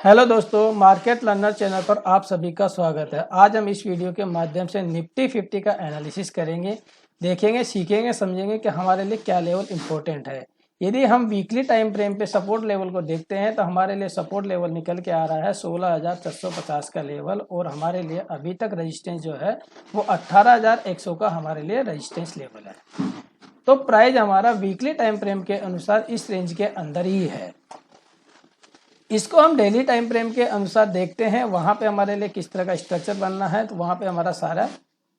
Hello दोस्तों, market learner channel पर आप सभी का स्वागत है। आज हम इस वीडियो के माध्यम से निफ्टी 50 का एनालिसिस करेंगे, देखेंगे, सीखेंगे, समझेंगे कि हमारे लिए क्या लेवल इंपॉर्टेंट है। यदि हम वीकली टाइम फ्रेम पे सपोर्ट लेवल को देखते हैं तो हमारे लिए सपोर्ट लेवल निकल के आ रहा है 16,450 का लेवल, और हमारे लिए अभी तक रजिस्टेंस जो है वो 18,100 का हमारे लिए रजिस्टेंस लेवल है। तो प्राइस हमारा वीकली टाइम फ्रेम के अनुसार इस रेंज के अंदर ही है। इसको हम डेली टाइम फ्रेम के अनुसार देखते हैं, वहाँ पे हमारे लिए किस तरह का स्ट्रक्चर बनना है, तो वहाँ पे हमारा सारा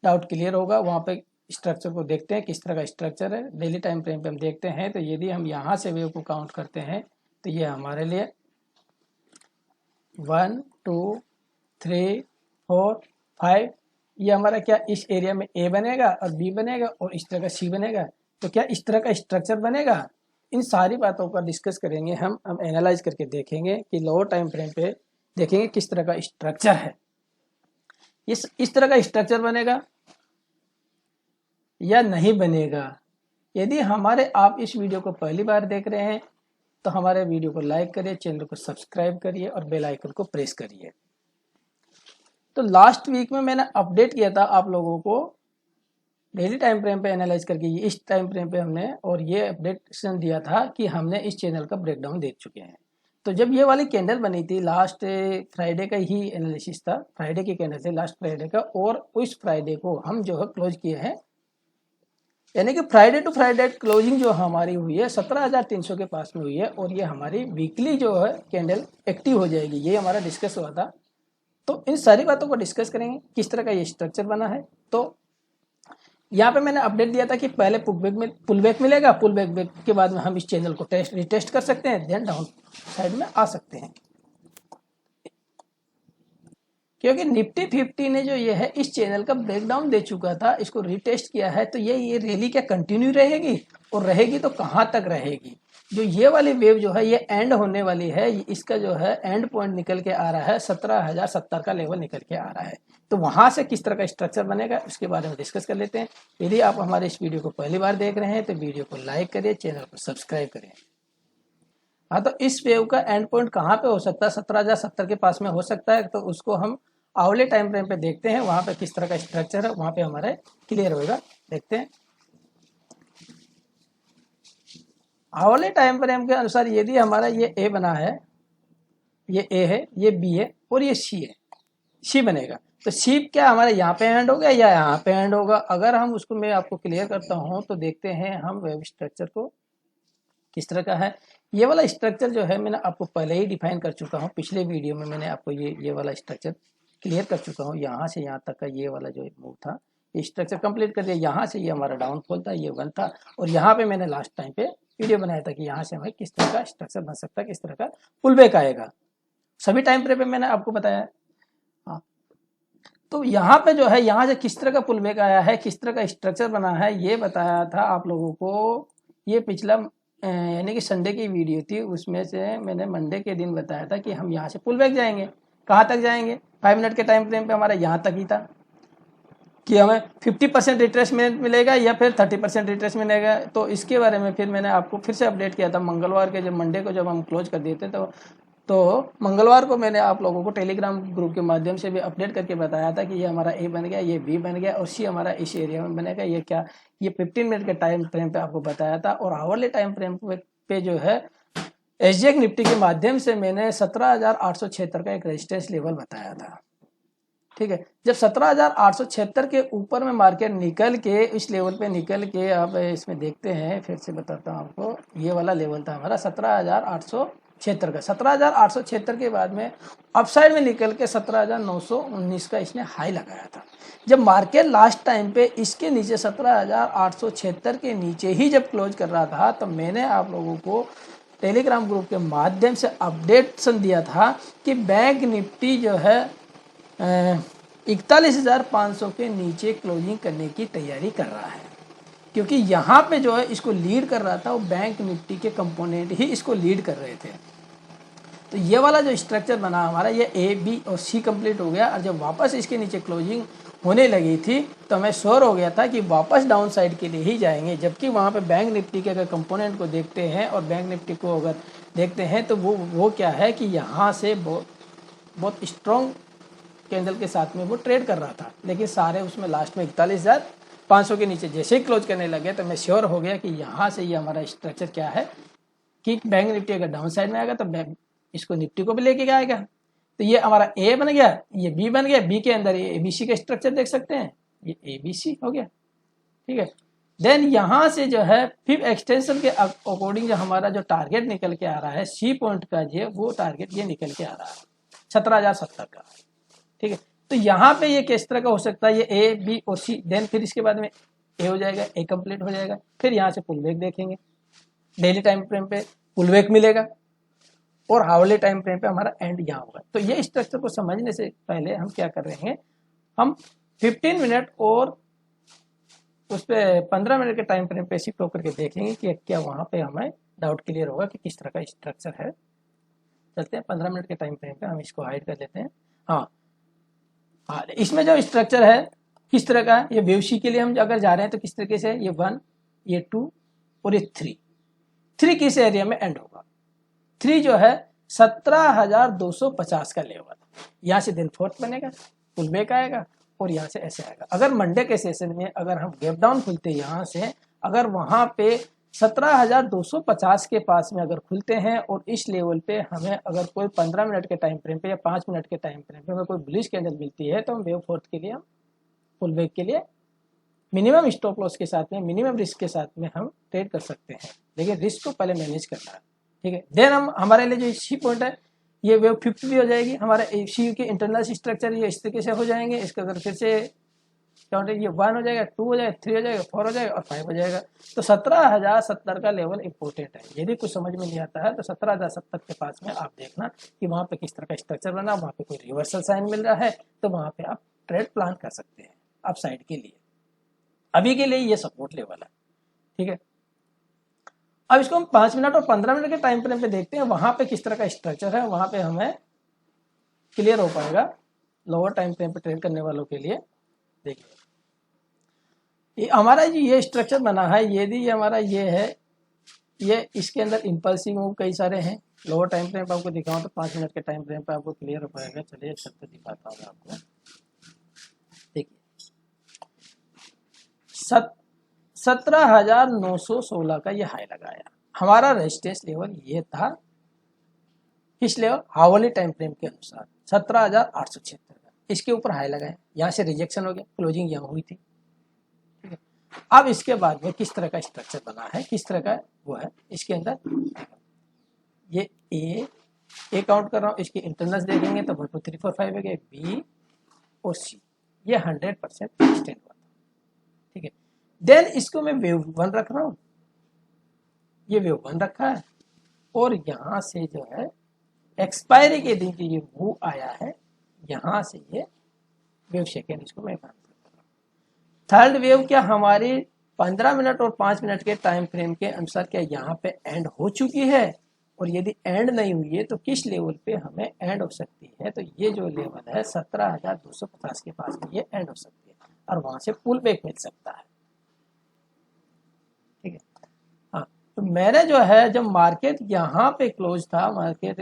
डाउट क्लियर होगा। वहाँ पे स्ट्रक्चर को देखते हैं किस तरह का स्ट्रक्चर है। डेली टाइम फ्रेम पे हम देखते हैं तो यदि हम यहाँ से वेव को काउंट करते हैं तो ये हमारे लिए 1 2 3 4 5, ये हमारा क्या इस एरिया में ए बनेगा और बी बनेगा और इस तरह का सी बनेगा। तो क्या इस तरह का स्ट्रक्चर बनेगा? इन सारी बातों का डिस्कस करेंगे हम एनालाइज करके देखेंगे कि लोअर टाइम फ्रेम पे देखेंगे किस तरह का स्ट्रक्चर है। इस तरह का स्ट्रक्चर बनेगा या नहीं बनेगा। यदि हमारे आप इस वीडियो को पहली बार देख रहे हैं तो हमारे वीडियो को लाइक करिए, चैनल को सब्सक्राइब करिए और बेल आइकन को प्रेस करिए। तो लास्ट वीक में मैंने अपडेट किया था आप लोगों को डेली टाइम फ्रेम पे एनालाइज करके, इस टाइम फ्रेम पे हमने और ये अपडेशन दिया था कि हमने इस चैनल का ब्रेकडाउन देख चुके हैं। तो जब ये वाली कैंडल बनी थी, लास्ट फ्राइडे का ही एनालिसिस था, फ्राइडे की कैंडल थी लास्ट फ्राइडे का, और उस फ्राइडे को हम जो है क्लोज किए हैं, यानी कि फ्राइडे टू फ्राइडे क्लोजिंग जो हमारी हुई है 17,300 के पास में हुई है, और ये हमारी वीकली जो है कैंडल एक्टिव हो जाएगी, ये हमारा डिस्कस हुआ था। तो इन सारी बातों को डिस्कस करेंगे किस तरह का ये स्ट्रक्चर बना है। तो यहाँ पे मैंने अपडेट दिया था कि पहले पुल बैक मिलेगा, पुल बैक के बाद में हम इस चैनल को रिटेस्ट कर सकते हैं, देन डाउन साइड में आ सकते हैं। क्योंकि निफ्टी 50 ने जो ये है इस चैनल का ब्रेकडाउन दे चुका था, इसको रिटेस्ट किया है, तो ये रैली क्या कंटिन्यू रहेगी, और रहेगी तो कहाँ तक रहेगी। जो ये वाली वेव जो है ये एंड होने वाली है, इसका जो है एंड पॉइंट निकल के आ रहा है 17,070 का लेवल निकल के आ रहा है। तो वहां से किस तरह का स्ट्रक्चर बनेगा उसके बारे में डिस्कस कर लेते हैं। यदि आप हमारे इस वीडियो को पहली बार देख रहे हैं तो वीडियो को लाइक करिए, चैनल को सब्सक्राइब करें। हाँ, तो इस वेव का एंड पॉइंट कहाँ पे हो सकता है? 17,070 के पास में हो सकता है। तो उसको हम आवले टाइम फ्रेम पे देखते हैं, वहां पे किस तरह का स्ट्रक्चर है, वहां पे हमारे क्लियर होगा। देखते हैं आवले टाइम फ्रेम के अनुसार, यदि हमारा ये ए बना है, ये ए है, ये बी है और ये सी है, सी बनेगा, तो सी क्या हमारे यहाँ पे एंड होगा या यहाँ पे एंड होगा? अगर हम उसको मैं आपको क्लियर करता हूँ तो देखते हैं हम वेव स्ट्रक्चर को किस तरह का है। ये वाला स्ट्रक्चर जो है मैंने आपको पहले ही डिफाइन कर चुका हूँ, पिछले वीडियो में मैंने आपको ये वाला स्ट्रक्चर क्लियर कर चुका हूँ। यहाँ से यहाँ तक का ये वाला जो मूव था, ये स्ट्रक्चर कंप्लीट कर दिया। यहाँ से ये हमारा डाउनफॉल था, ये वन था, और यहाँ पे मैंने लास्ट टाइम पे वीडियो बनाया था कि यहाँ से हमें किस तरह का स्ट्रक्चर बन सकता है, किस तरह का पुल बैक आएगा। सभी टाइम फ्रेम पे मैंने आपको बताया। हाँ, तो यहाँ पे जो है यहाँ से किस तरह का पुल बैक आया है, किस तरह का स्ट्रक्चर बना है, ये बताया था आप लोगों को। ये पिछला यानी कि संडे की वीडियो थी, उसमें से मैंने मंडे के दिन बताया था कि हम यहाँ से पुल बैक जाएंगे। कहाँ तक जाएंगे? 5 मिनट के टाइम फ्रेम पे हमारा यहाँ तक ही था कि हमें 50% रिट्रेसमेंट मिलेगा या फिर 30% रिट्रेसमेंट मिलेगा। तो इसके बारे में फिर मैंने आपको फिर से अपडेट किया था मंगलवार के, जब मंडे को जब हम क्लोज कर देते तो मंगलवार को मैंने आप लोगों को टेलीग्राम ग्रुप के माध्यम से भी अपडेट करके बताया था कि ये हमारा ए बन गया, ये बी बन गया और सी हमारा इस एरिया में बनेगा। ये क्या, ये 15 मिनट के टाइम फ्रेम पे आपको बताया था। और आवरली टाइम फ्रेम पे जो है एसजीएक्स निफ्टी के माध्यम से मैंने 17,876 का एक रेजिस्टेंस लेवल बताया था। ठीक है, जब 17,876 के ऊपर में मार्केट निकल के इस लेवल पे निकल के, आप इसमें देखते हैं, फिर से बताता हूँ आपको, ये वाला लेवल था हमारा 17,876 का। 17,876 के बाद में अपसाइड में निकल के 17,919 का इसने हाई लगाया था। जब मार्केट लास्ट टाइम पे इसके नीचे 17,876 के नीचे ही जब क्लोज कर रहा था, तो मैंने आप लोगों को टेलीग्राम ग्रुप के माध्यम से अपडेशन दिया था कि बैंक निफ्टी जो है 41,500 के नीचे क्लोजिंग करने की तैयारी कर रहा है। क्योंकि यहाँ पे जो है इसको लीड कर रहा था, वो बैंक निफ्टी के कंपोनेंट ही इसको लीड कर रहे थे। तो ये वाला जो स्ट्रक्चर बना हमारा, ये ए बी और सी कंप्लीट हो गया। और जब वापस इसके नीचे क्लोजिंग होने लगी थी तो हमें श्योर हो गया था कि वापस डाउन साइड के लिए ही जाएंगे। जबकि वहाँ पे बैंक निफ्टी के अगर कंपोनेंट को देखते हैं और बैंक निफ्टी को अगर देखते हैं तो वो क्या है कि यहाँ से बहुत स्ट्रॉन्ग कैंडल के साथ में वो ट्रेड कर रहा था, लेकिन सारे उसमें लास्ट में 41,500 के नीचे जैसे ही क्लोज करने लगे तो मैं श्योर हो गया कि यहाँ से ये हमारा स्ट्रक्चर क्या है कि बैंक निफ्टी अगर डाउन साइड में आएगा तो बैंक इसको निफ्टी को भी लेके आएगा। तो ये हमारा ए बन गया, ये बी बन गया, बी के अंदर ये एबीसी का स्ट्रक्चर देख सकते हैं, ये एबीसी हो गया, ठीक है। देन यहाँ से जो है फिर एक्सटेंशन के अकॉर्डिंग जो हमारा जो टारगेट निकल के आ रहा है सी पॉइंट का, ये वो टारगेट ये निकल के आ रहा है 17,070 का, ठीक है। तो यहाँ पे ये किस तरह का हो सकता है, ये ए बी और सी, देन फिर इसके बाद में ए हो जाएगा, ए कंप्लीट हो जाएगा, फिर यहाँ से पुल बैक देखेंगे, डेली टाइम फ्रेम पे पुल बैक मिलेगा और हावरली टाइम फ्रेम पे हमारा एंड यहाँ होगा। तो ये स्ट्रक्चर को समझने से पहले हम क्या कर रहे हैं, हम 15 मिनट और उस पर 15 मिनट के टाइम फ्रेम पे शिफ्ट होकर के देखेंगे कि क्या वहाँ पे हमें डाउट क्लियर होगा कि किस तरह का स्ट्रक्चर है। चलते हैं 15 मिनट के टाइम फ्रेम पे, हम इसको हाइड कर लेते हैं। हाँ, इसमें जो स्ट्रक्चर है किस तरह का है, ये वेव सी के लिए हम अगर जा रहे हैं तो किस तरीके से, ये 1, ये 2 और ये 3 किस एरिया में एंड होगा। 3 जो है 17,250 का लेवल, यहाँ से दिन फोर्थ बनेगा, पुल बैक आएगा और यहाँ से ऐसे आएगा। अगर मंडे के सेशन में अगर हम गैप डाउन खुलते हैं यहाँ से, अगर वहाँ पे 17,250 के पास में अगर खुलते हैं और इस लेवल पे हमें अगर कोई 15 मिनट के टाइम फ्रेम पे या 5 मिनट के टाइम फ्रेम पे हमें कोई बुलिश कैंडल मिलती है, तो हम वेव फोर्थ के लिए, हम पुल बैक के लिए मिनिमम स्टॉप लॉस के साथ में, मिनिमम रिस्क के साथ में हम ट्रेड कर सकते हैं, लेकिन रिस्क को पहले मैनेज करना है, ठीक है। देन हम हमारे लिए जो सी पॉइंट है ये वेव 50 भी हो जाएगी, हमारे सी के इंटरनल स्ट्रक्चर ये इस तरीके से हो जाएंगे। इसका अगर फिर से काउंटर ये 1 हो जाएगा, 2 हो जाएगा, 3 हो जाएगा, 4 हो जाएगा और 5 हो जाएगा। तो 17,070 का लेवल इंपॉर्टेंट है। यदि कुछ समझ में नहीं आता है तो 17,070 के पास में आप देखना कि वहाँ पे किस तरह का स्ट्रक्चर बना, वहाँ पे कोई रिवर्सल साइन मिल रहा है तो वहाँ पे आप ट्रेड प्लान कर सकते हैं अप साइड के लिए। अभी के लिए ये सपोर्ट लेवल है, ठीक है। अब इसको हम 5 मिनट और 15 मिनट के टाइम फ्रेम पे देखते हैं, वहां पे किस तरह का स्ट्रक्चर है, वहां पे हमें क्लियर हो पाएगा लोअर टाइम फ्रेम पे ट्रेड करने वालों के लिए। देखिए ये हमारा जो ये स्ट्रक्चर बना है, यदि ये हमारा ये है, ये इसके अंदर इंपल्सिव मूव कई सारे हैं। लोअर टाइम फ्रेम पे आपको दिखाऊं तो 5 मिनट के टाइम फ्रेम पे आपको क्लियर हो पाएगा। चलिए एक शब्द दिखाता हूँ आपको। देखिए 17,916 का ये हाई लगाया, हमारा रेजिस्टेंस लेवल ये था किस लेवल, हावरली टाइम फ्रेम के अनुसार 17,876 का। इसके ऊपर हाई लगाया, यहाँ से रिजेक्शन हो गया, क्लोजिंग यहाँ हुई थी, ठीक है। अब इसके बाद में किस तरह का स्ट्रक्चर बना है, किस तरह का वो है, इसके अंदर ये ए काउंट कर रहा हूँ, इसके इंटरनल्स देखेंगे तो 1 2 3 4 5 है, बी और सी ये 100% एक्सटेंड हुआ, ठीक है। देन इसको मैं वेव 1 रख रहा हूँ, ये वेव 1 रखा है और यहाँ से जो है एक्सपायरी के दिन जो ये मूव आया है, यहाँ से ये वेव सेकेंड, इसको मैं कर रहा हूँ। थर्ड वेव क्या हमारी 15 मिनट और 5 मिनट के टाइम फ्रेम के अनुसार क्या यहाँ पे एंड हो चुकी है, और यदि एंड नहीं हुई है तो किस लेवल पे हमें एंड हो सकती है, तो ये जो लेवल है 17,250 के पास में ये एंड हो सकती है और वहां से पुल बैक मिल सकता है, ठीक है। हाँ, तो मैंने जो है जब मार्केट यहाँ पे क्लोज था, मार्केट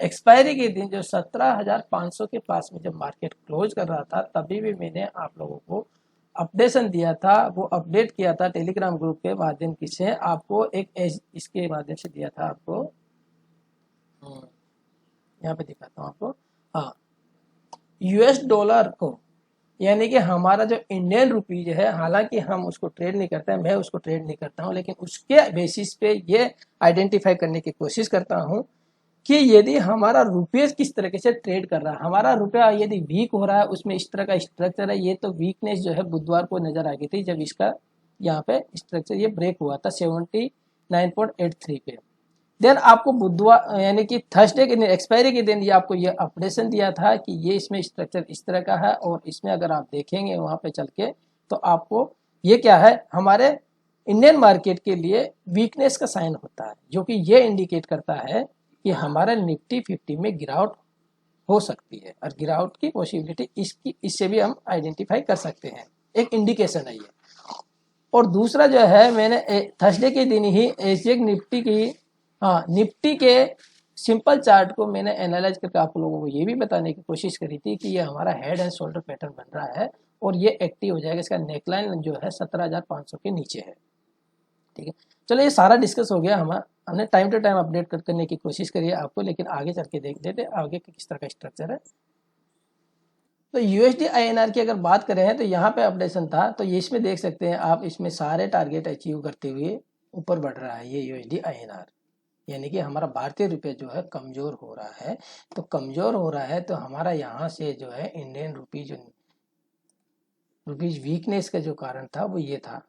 एक्सपायरी के दिन जो 17,500 के पास में जब मार्केट क्लोज कर रहा था, तभी भी मैंने आप लोगों को अपडेशन दिया था, वो अपडेट किया था टेलीग्राम ग्रुप के माध्यम से, आपको एक इसके माध्यम से दिया था आपको, यहाँ पे दिखाता हूँ आपको। हाँ, यूएस डॉलर को, यानी कि हमारा जो इंडियन रुपीज है, हालांकि हम उसको ट्रेड नहीं करते हैं, मैं उसको ट्रेड नहीं करता हूँ, लेकिन उसके बेसिस पे ये आइडेंटिफाई करने की कोशिश करता हूँ कि यदि हमारा रुपये किस तरीके से ट्रेड कर रहा है, हमारा रुपया यदि वीक हो रहा है, उसमें इस तरह का स्ट्रक्चर है। ये तो वीकनेस जो है बुधवार को नजर आ गई थी जब इसका यहाँ पे स्ट्रक्चर ये ब्रेक हुआ था 79.83 पे। देन आपको बुधवार यानी कि थर्सडे के दिन, एक्सपायरी के दिन, ये आपको ये अपडेशन दिया था कि ये इसमें स्ट्रक्चर इस तरह का है, और इसमें अगर आप देखेंगे वहां पे चल के तो आपको ये क्या है, हमारे इंडियन मार्केट के लिए वीकनेस का साइन होता है, जो कि ये इंडिकेट करता है कि हमारा निफ्टी 50 में गिरावट हो सकती है, और गिरावट की पॉसिबिलिटी इससे भी हम आइडेंटिफाई कर सकते हैं, एक इंडिकेशन है ये। और दूसरा जो है, मैंने थर्सडे के दिन ही एसजीएक्स निफ्टी की हाँ, निफ्टी के सिंपल चार्ट को मैंने एनालाइज करके आप लोगों को ये भी बताने की कोशिश करी थी कि ये हमारा हेड एंड शोल्डर पैटर्न बन रहा है और ये एक्टिव हो जाएगा। इसका नेकलाइन जो है 17,500 के नीचे है। ठीक है, चलो ये सारा डिस्कस हो गया। हमने टाइम टू टाइम अपडेट करने की कोशिश करी है आपको, लेकिन आगे चल के देख लेते आगे किस तरह का स्ट्रक्चर है। तो यूएसडी आईएनआर की अगर बात करें तो यहाँ पे अपडेशन था, तो ये इसमें देख सकते हैं आप, इसमें सारे टारगेट अचीव करते हुए ऊपर बढ़ रहा है ये यूएसडी आईएनआर। यानी कि हमारा भारतीय रुपये जो है कमजोर हो रहा है। तो कमजोर हो रहा है तो हमारा यहाँ से जो है इंडियन रुपी जो रुपीज वीकनेस का जो कारण था वो ये था।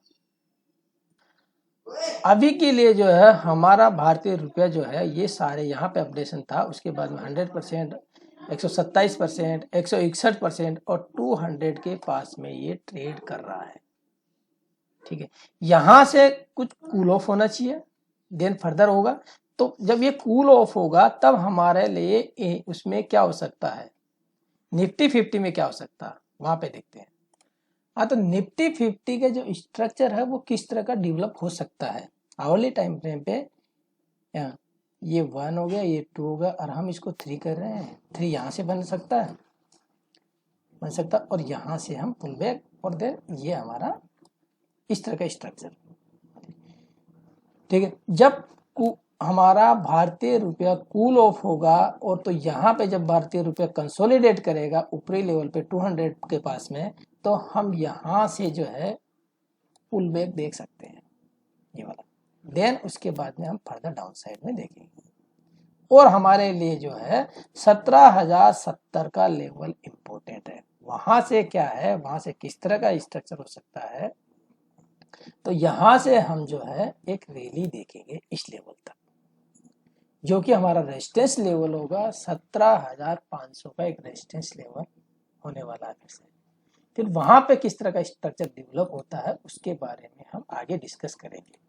अभी के लिए जो है हमारा भारतीय रुपया जो है ये सारे यहाँ पे अपडेशन था, उसके बाद में 100%, 127%, 161% और 200 के पास में ये ट्रेड कर रहा है। ठीक है, यहाँ से कुछ कूल ऑफ होना चाहिए, देन फर्दर होगा। तो जब ये कूल ऑफ होगा तब हमारे लिए उसमें क्या हो सकता है, निफ्टी 50 में क्या हो सकता है वहां पे देखते हैं। हाँ, तो निफ्टी 50 का जो स्ट्रक्चर है वो किस तरह का डेवलप हो सकता है आवरली टाइम फ्रेम पे। ये 1 हो गया, ये 2 हो गया, और हम इसको 3 कर रहे हैं। 3 यहाँ से बन सकता है, और यहाँ से हम पुल बैक, और देन ये हमारा इस तरह का स्ट्रक्चर। ठीक है, जब हमारा भारतीय रुपया कूल ऑफ होगा और तो यहाँ पे जब भारतीय रुपया कंसोलिडेट करेगा ऊपरी लेवल पे 200 के पास में, तो हम यहाँ से जो है पुल बैक देख सकते हैं ये वाला। देन उसके बाद में हम फर्दर डाउन साइड में देखेंगे, और हमारे लिए जो है 17,070 का लेवल इंपॉर्टेंट है। वहां से क्या है, वहां से किस तरह का स्ट्रक्चर हो सकता है, तो यहां से हम जो है एक रैली देखेंगे इस लेवल तक, जो कि हमारा रेजिस्टेंस लेवल होगा 17,500 का एक रेजिस्टेंस लेवल होने वाला है। फिर वहां पे किस तरह का स्ट्रक्चर डेवलप होता है उसके बारे में हम आगे डिस्कस करेंगे।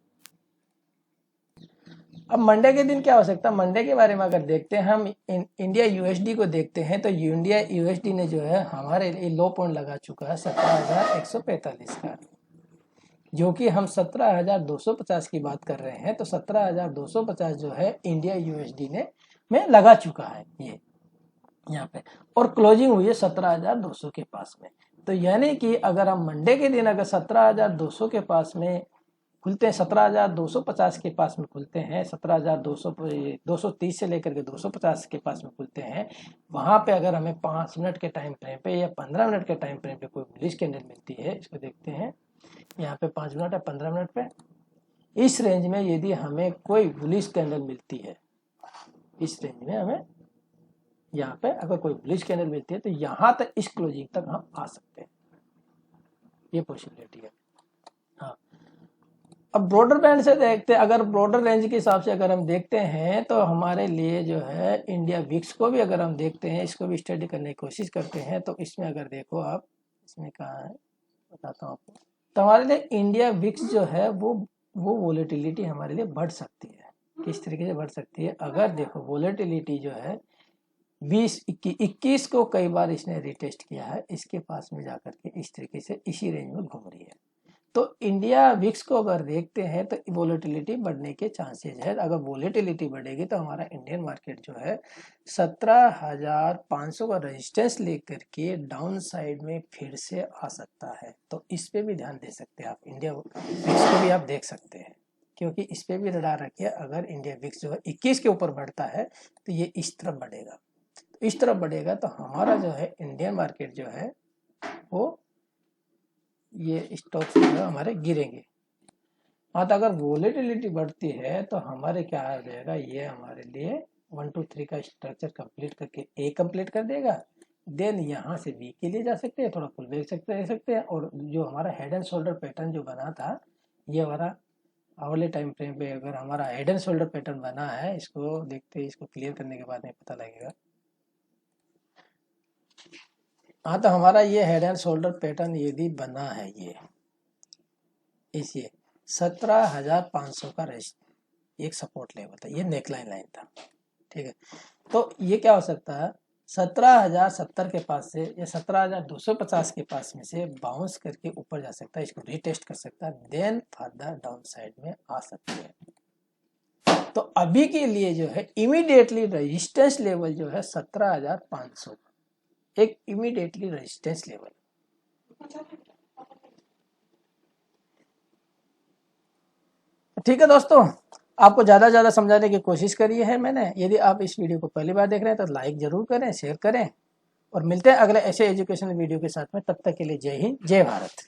अब मंडे के दिन क्या हो सकता है, मंडे के बारे में अगर देखते हैं हम, इंडिया यूएसडी को देखते हैं, तो इंडिया यूएसडी ने जो है हमारे लिए लो पॉइंट लगा चुका है 17,145 का, जो कि हम 17,250 की बात कर रहे हैं। तो 17,250 जो है इंडिया यूएसडी ने में लगा चुका है ये यहाँ पे, और क्लोजिंग हुई है 17,200 के पास में। तो यानी कि अगर हम मंडे के दिन अगर 17,200 के पास में खुलते हैं, 17,250 के पास में खुलते हैं, 17,200 230 से लेकर के 250 के पास में खुलते हैं, वहां पे अगर हमें 5 मिनट के टाइम फ्रेम पे या 15 मिनट के टाइम फ्रेम पे कोई बुलिश कैंडल मिलती है, इसको देखते हैं यहाँ पे 5 मिनट है, 15 मिनट पे, इस रेंज में यदि हमें कोई बुलिश कैंडल मिलती है, इस रेंज में हमें यहाँ पे अगर कोई बुलिश कैंडल मिलती है, तो यहाँ तक इस क्लोजिंग तक हम आ सकते हैं, ये पॉसिबिलिटी है। हाँ, अब ब्रॉडर बैंड से देखते हैं, अगर ब्रॉडर रेंज के हिसाब से अगर हम देखते हैं, तो हमारे लिए जो है इंडिया विक्स को भी अगर हम देखते हैं, इसको भी स्टडी करने की कोशिश करते हैं, तो इसमें अगर देखो आप, इसमें कहाँ है बताता हूँ आपको। तो हमारे लिए इंडिया विक्स जो है वो वोलेटिलिटी हमारे लिए बढ़ सकती है। किस तरीके से बढ़ सकती है, अगर देखो वोलेटिलिटी जो है 20-21 को कई बार इसने रिटेस्ट किया है, इसके पास में जाकर के इस तरीके से इसी रेंज में घूम रही है। तो इंडिया विक्स को अगर देखते हैं तो वोलेटिलिटी बढ़ने के चांसेस है। अगर वोलेटिलिटी बढ़ेगी तो हमारा इंडियन मार्केट जो है 17,500 का रेजिस्टेंस लेकर के डाउन साइड में फिर से आ सकता है। तो इस पे भी ध्यान दे सकते हैं आप, इंडिया विक्स को भी आप देख सकते हैं, क्योंकि इस पे भी रडार रखिए। अगर इंडिया विक्स जो है 21 के ऊपर बढ़ता है तो ये इस तरफ बढ़ेगा, इस तरफ बढ़ेगा तो हमारा जो है इंडियन मार्केट जो है वो ये स्टॉक्स जो है हमारे गिरेंगे। हाँ, तो अगर वोलेटिलिटी बढ़ती है तो हमारे क्या आ जाएगा, ये हमारे लिए 1 2 3 का स्ट्रक्चर कंप्लीट करके ए कंप्लीट कर देगा। देन यहाँ से बी के लिए जा सकते हैं, थोड़ा पुल बैक सकते हैं, और जो हमारा हेड एंड शोल्डर पैटर्न जो बना था, ये हमारा आवरली टाइम फ्रेम पे अगर हमारा हेड एंड शोल्डर पैटर्न बना है, इसको देखते हैं, इसको क्लियर करने के बाद में पता लगेगा। हाँ, तो हमारा ये हेड एंड शोल्डर पैटर्न यदि बना है, ये इसे 17,500 का रेस्ट एक सपोर्ट लेवल था, ये नेकलाइन लाइन था। ठीक है, तो ये क्या हो सकता है, 17,070 के पास से या 17,250 के पास में से बाउंस करके ऊपर जा सकता है, इसको रीटेस्ट कर सकता है, देन फर्दर डाउन साइड में आ सकते हैं। तो अभी के लिए जो है इमीडिएटली रेजिस्टेंस लेवल जो है 17,500, एक इमीडिएटली रेजिस्टेंस लेवल। ठीक है दोस्तों, आपको ज़्यादा ज़्यादा समझाने की कोशिश करी है मैंने। यदि आप इस वीडियो को पहली बार देख रहे हैं तो लाइक ज़रूर करें, शेयर करें, और मिलते हैं अगले ऐसे एजुकेशनल वीडियो के साथ में। तब तक के लिए जय हिंद, जय भारत।